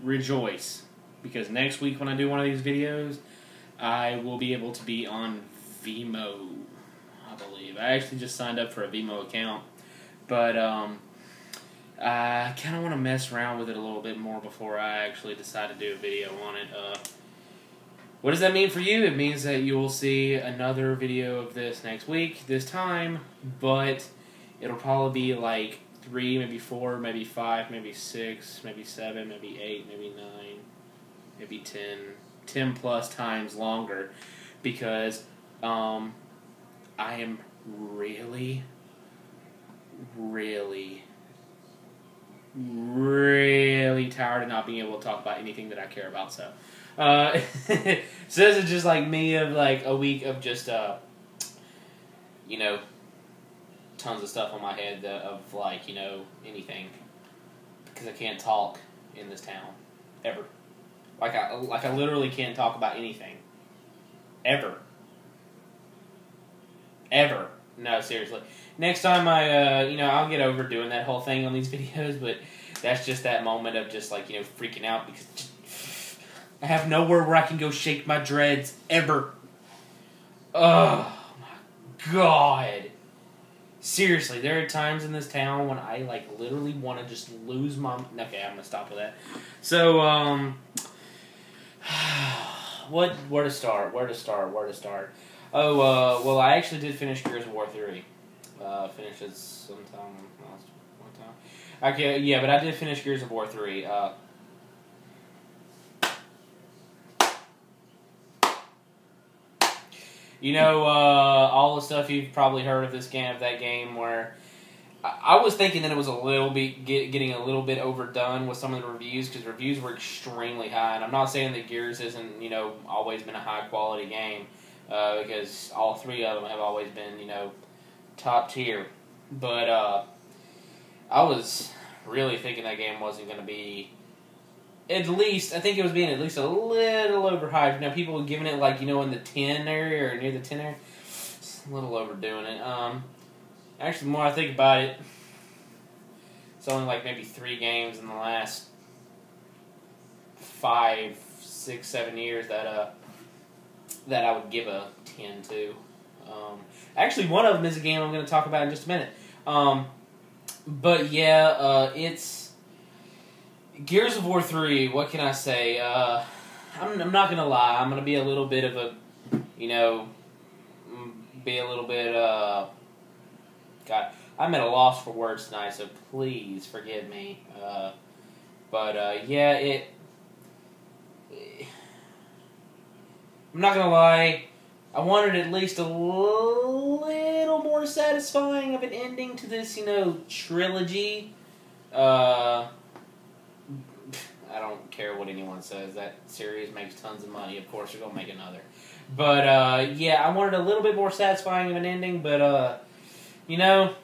rejoice, because next week when I do one of these videos, I will be able to be on Vimeo, I believe. I actually just signed up for a Vimeo account, but I kind of want to mess around with it a little bit more before I actually decide to do a video on it. What does that mean for you? It means that you will see another video of this next week, this time, but it'll probably be like 3, maybe 4, maybe 5, maybe 6, maybe 7, maybe 8, maybe 9, maybe 10 plus times longer, because I am really tired of not being able to talk about anything that I care about. So, so this is just like me of like a week of just you know, tons of stuff on my head of like, you know, anything, because I can't talk in this town ever. Like I literally can't talk about anything ever. No, seriously. Next time you know, I'll get over doing that whole thing on these videos, but that's just that moment of just like, you know, freaking out because I have nowhere where I can go shake my dreads ever. Oh my God. Seriously, there are times in this town when I like literally want to just lose my... Okay, I'm gonna stop with that. So, where to start? Oh, well, I actually did finish Gears of War 3. Finished it sometime last time. Okay, yeah, but I did finish Gears of War 3. You know, all the stuff you've probably heard of that game, where I was thinking that it was a little bit getting a little bit overdone with some of the reviews, because reviews were extremely high. And I'm not saying that Gears isn't, you know, always been a high quality game, because all 3 of them have always been, you know, top tier. But I was really thinking that game wasn't going to be... At least, I think it was being at least a little overhyped. Now, people were giving it, like, you know, in the 10 area or near the 10 area. It's a little overdoing it. Actually, the more I think about it, it's only like maybe 3 games in the last 5, 6, 7 years that I would give a 10 to. Actually, one of them is a game I'm going to talk about in just a minute. But yeah, it's... Gears of War 3, what can I say? I'm not going to lie. I'm going to be a little bit of a, you know, God, I'm at a loss for words tonight, so please forgive me. Yeah, I'm not going to lie. I wanted at least a little more satisfying of an ending to this, you know, trilogy. I don't care what anyone says. That series makes tons of money. Of course, they're going to make another. But, yeah, I wanted a little bit more satisfying of an ending. But, you know,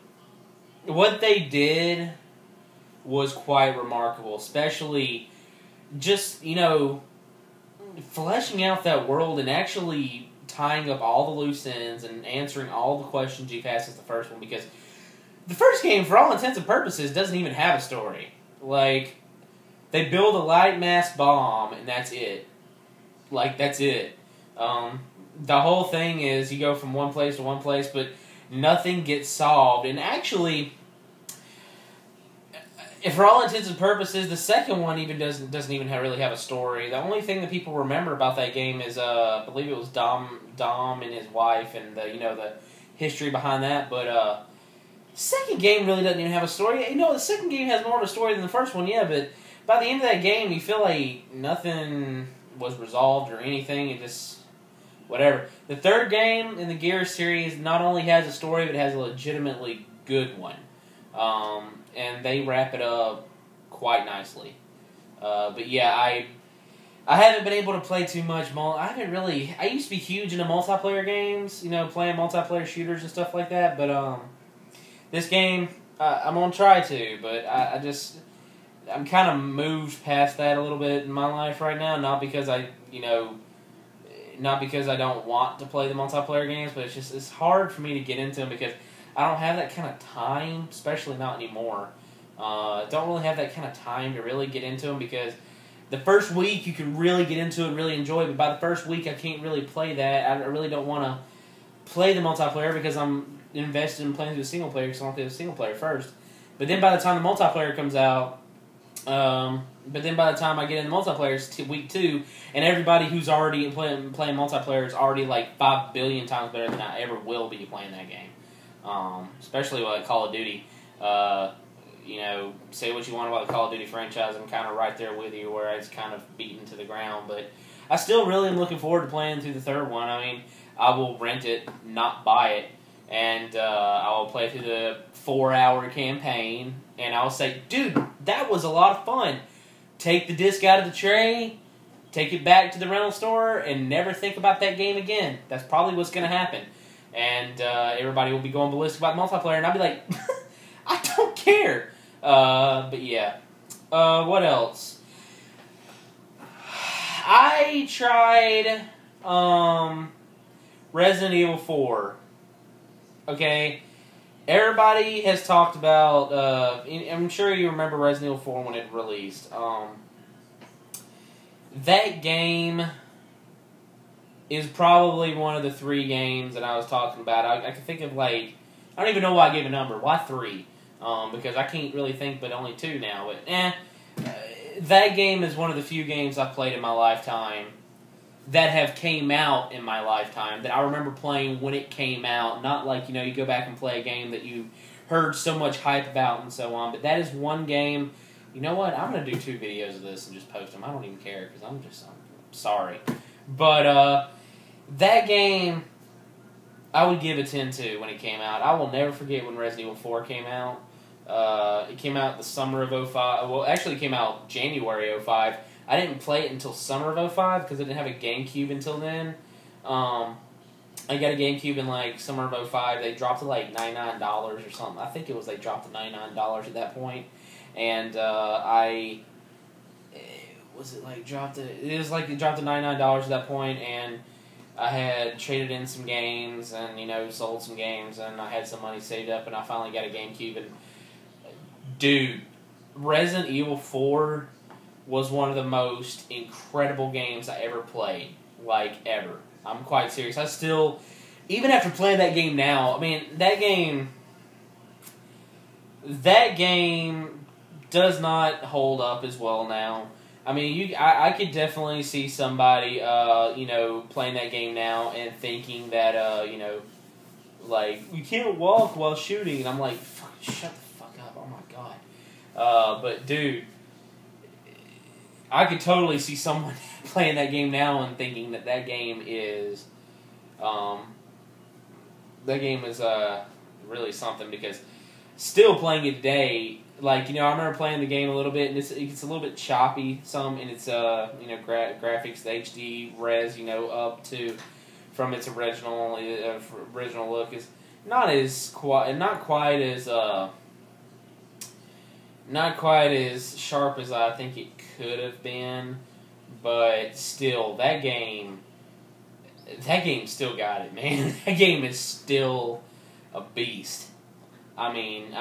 what they did was quite remarkable. Especially just, you know, fleshing out that world and actually tying up all the loose ends and answering all the questions you've had since the first one. Because the first game, for all intents and purposes, doesn't even have a story. Like... They build a light mass bomb, and that's it. Like, that's it. The whole thing is you go from one place to one place, but nothing gets solved. And actually, for all intents and purposes, the second one even doesn't even really have a story. The only thing that people remember about that game is, I believe it was Dom and his wife, and the, you know, the history behind that. But second game really doesn't even have a story. You know, the second game has more of a story than the first one, yeah, but by the end of that game, you feel like nothing was resolved or anything. It just... whatever. The third game in the Gears series not only has a story, but it has a legitimately good one. And they wrap it up quite nicely. But yeah, I haven't been able to play too much. I used to be huge into multiplayer games, you know, playing multiplayer shooters and stuff like that. But this game, I'm going to try to, but I'm kind of moved past that a little bit in my life right now. Not because I don't want to play the multiplayer games, but it's hard for me to get into them because I don't have that kind of time, especially not anymore. Don't really have that kind of time to really get into them because the first week you can really get into it and really enjoy it, but by the first week I can't really play that. I really don't want to play the multiplayer because I'm invested in playing through the single player because I want to play the single player first. But then by the time the multiplayer comes out, but then by the time I get in the multiplayer, it's week 2, and everybody who's already playing multiplayer is already like 5 billion times better than I ever will be playing that game. Especially like Call of Duty. You know, say what you want about the Call of Duty franchise. I'm kind of right there with you where it's kind of beaten to the ground. But I still really am looking forward to playing through the third one. I mean, I will rent it, not buy it. And I will play through the 4-hour campaign. And I'll say, dude, that was a lot of fun. Take the disc out of the tray, take it back to the rental store, and never think about that game again. That's probably what's going to happen. And everybody will be going ballistic about multiplayer. And I'll be like, I don't care. But yeah. What else? I tried Resident Evil 4. Okay? Everybody has talked about... I'm sure you remember Resident Evil 4 when it released. That game is probably one of the 3 games that I was talking about. I can think of, like... I don't even know why I gave a number. Why 3? Because I can't really think but only 2 now. But, that game is one of the few games I've played in my lifetime that have came out in my lifetime that I remember playing when it came out. Not like, you know, you go back and play a game that you heard so much hype about and so on. But that is one game... You know what? I'm going to do 2 videos of this and just post them. I don't even care because I'm sorry. But, that game... I would give a 10 to when it came out. I will never forget when Resident Evil 4 came out. It came out the summer of 05. Well, actually it came out January 05. I didn't play it until summer of 05 because I didn't have a GameCube until then. I got a GameCube in like summer of 05. They dropped it like $99 or something. I think it was they dropped to $99 at that point. And it was like they dropped to $99 at that point, and I had traded in some games and, you know, sold some games, and I had some money saved up, and I finally got a GameCube. And dude, Resident Evil 4 was one of the most incredible games I ever played, like ever. I'm quite serious. I still, even after playing that game now, I mean, that game does not hold up as well now. I mean, I could definitely see somebody, you know, playing that game now and thinking that, you know, like, you can't walk while shooting. And I'm like, fuck, shut the fuck up. Oh, my God. But, dude, I could totally see someone playing that game now and thinking that that game is, really something, because still playing it today, like, you know, I remember playing the game a little bit, and it's a little bit choppy, in its, you know, graphics, the HD res, you know, up to, from its original look, is not quite as sharp as I think it could have been, but still, that game still got it, man. That game is still a beast. I mean,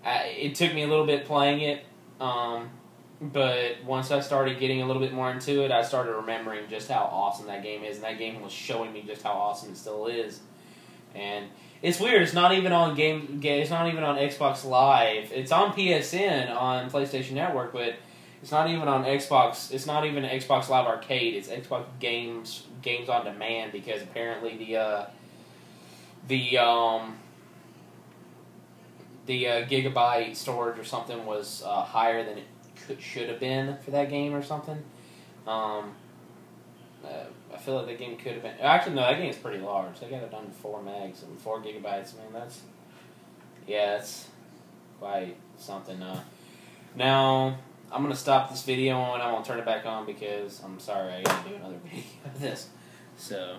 it took me a little bit playing it, but once I started getting a little bit more into it, I started remembering just how awesome that game is, and that game was showing me just how awesome it still is. And it's weird. It's not even on It's not even on Xbox Live. It's on PSN on PlayStation Network, but it's not even on Xbox. It's not even Xbox Live Arcade. It's Xbox Games on Demand, because apparently the gigabyte storage or something was higher than it should have been for that game or something. I feel like that game could have been... Actually, no, that game's pretty large. They got it done in 4 megs and 4 gigabytes. I mean, that's quite something. Now, I'm going to stop this video and I'm going to turn it back on because I'm sorry, I got to do another video of this. So...